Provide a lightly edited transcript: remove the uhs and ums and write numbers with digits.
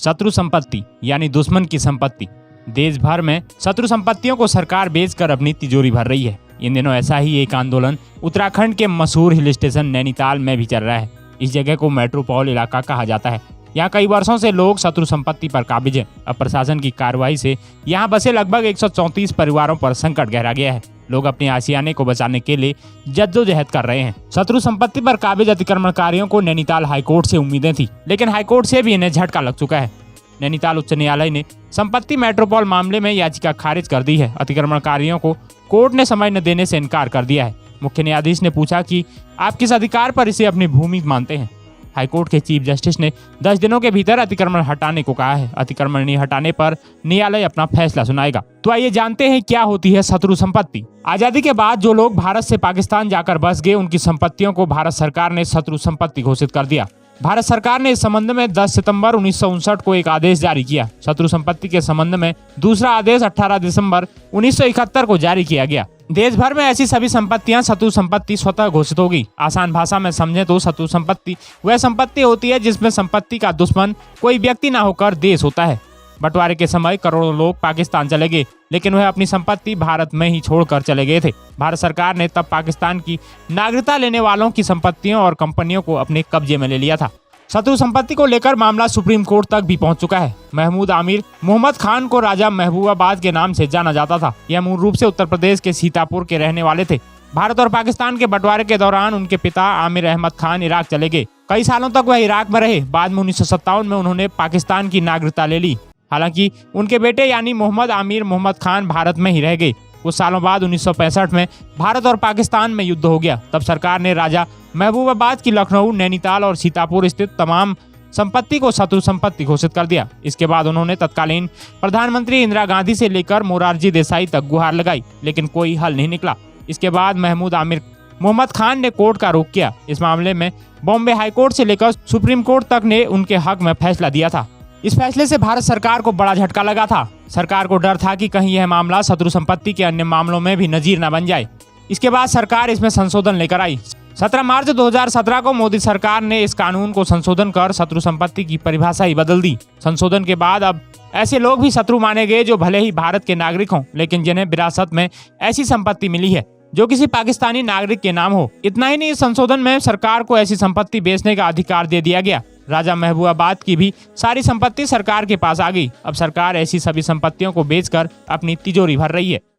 शत्रु संपत्ति यानी दुश्मन की संपत्ति। देश भर में शत्रु संपत्तियों को सरकार बेचकर अपनी तिजोरी भर रही है। इन दिनों ऐसा ही एक आंदोलन उत्तराखंड के मशहूर हिल स्टेशन नैनीताल में भी चल रहा है। इस जगह को मेट्रोपॉल इलाका कहा जाता है। यहाँ कई वर्षों से लोग शत्रु संपत्ति पर काबिज हैं। अब प्रशासन की कार्रवाई से यहाँ बसे लगभग 134 परिवारों पर संकट गहरा गया है। लोग अपने आशियाने को बचाने के लिए जद्दोजहद कर रहे हैं। शत्रु संपत्ति पर काबिज अतिक्रमणकारियों को नैनीताल हाईकोर्ट से उम्मीदें थी, लेकिन हाईकोर्ट से भी इन्हें झटका लग चुका है। नैनीताल उच्च न्यायालय ने संपत्ति मेट्रोपॉल मामले में याचिका खारिज कर दी है। अतिक्रमणकारियों को कोर्ट ने समय न देने से इनकार कर दिया है। मुख्य न्यायाधीश ने पूछा कि आप किस अधिकार पर इसे अपनी भूमि मानते हैं। हाईकोर्ट के चीफ जस्टिस ने 10 दिनों के भीतर अतिक्रमण हटाने को कहा है। अतिक्रमण नहीं हटाने पर न्यायालय अपना फैसला सुनाएगा। तो आइए जानते हैं क्या होती है शत्रु संपत्ति। आजादी के बाद जो लोग भारत से पाकिस्तान जाकर बस गए, उनकी संपत्तियों को भारत सरकार ने शत्रु संपत्ति घोषित कर दिया। भारत सरकार ने इस संबंध में 10 सितंबर 1959 को एक आदेश जारी किया। शत्रु संपत्ति के संबंध में दूसरा आदेश 18 दिसंबर 1971 को जारी किया गया। देश भर में ऐसी सभी संपत्तियां शत्रु संपत्ति स्वतः घोषित होगी। आसान भाषा में समझें तो शत्रु संपत्ति वह संपत्ति होती है जिसमें संपत्ति का दुश्मन कोई व्यक्ति ना होकर देश होता है। बंटवारे के समय करोड़ों लोग पाकिस्तान चले गए, लेकिन वह अपनी संपत्ति भारत में ही छोड़कर चले गए थे। भारत सरकार ने तब पाकिस्तान की नागरिकता लेने वालों की संपत्तियों और कंपनियों को अपने कब्जे में ले लिया था। शत्रु संपत्ति को लेकर मामला सुप्रीम कोर्ट तक भी पहुंच चुका है। महमूद आमिर मोहम्मद खान को राजा महबूबाबाद के नाम से जाना जाता था। यह मूल रूप से उत्तर प्रदेश के सीतापुर के रहने वाले थे। भारत और पाकिस्तान के बंटवारे के दौरान उनके पिता आमिर अहमद खान इराक चले गए। कई सालों तक वह इराक में रहे। बाद में 1957 में उन्होंने पाकिस्तान की नागरिकता ले ली। हालांकि उनके बेटे यानी मोहम्मद आमिर मोहम्मद खान भारत में ही रह गए। कुछ सालों बाद 1965 में भारत और पाकिस्तान में युद्ध हो गया। तब सरकार ने राजा महबूबाबाद की लखनऊ, नैनीताल और सीतापुर स्थित तमाम संपत्ति को शत्रु संपत्ति घोषित कर दिया। इसके बाद उन्होंने तत्कालीन प्रधानमंत्री इंदिरा गांधी से लेकर मोरारजी देसाई तक गुहार लगाई, लेकिन कोई हल नहीं निकला। इसके बाद महमूद आमिर मोहम्मद खान ने कोर्ट का रुख किया। इस मामले में बॉम्बे हाईकोर्ट से लेकर सुप्रीम कोर्ट तक ने उनके हक में फैसला दिया था। इस फैसले से भारत सरकार को बड़ा झटका लगा था। सरकार को डर था कि कहीं यह मामला शत्रु संपत्ति के अन्य मामलों में भी नजीर न बन जाए। इसके बाद सरकार इसमें संशोधन लेकर आई। 17 मार्च 2017 को मोदी सरकार ने इस कानून को संशोधन कर शत्रु संपत्ति की परिभाषा ही बदल दी। संशोधन के बाद अब ऐसे लोग भी शत्रु माने गए जो भले ही भारत के नागरिक हों, लेकिन जिन्हें विरासत में ऐसी संपत्ति मिली है जो किसी पाकिस्तानी नागरिक के नाम हो। इतना ही नहीं, इस संशोधन में सरकार को ऐसी संपत्ति बेचने का अधिकार दे दिया गया। राजा महबूबाबाद की भी सारी संपत्ति सरकार के पास आ गई। अब सरकार ऐसी सभी संपत्तियों को बेचकर अपनी तिजोरी भर रही है।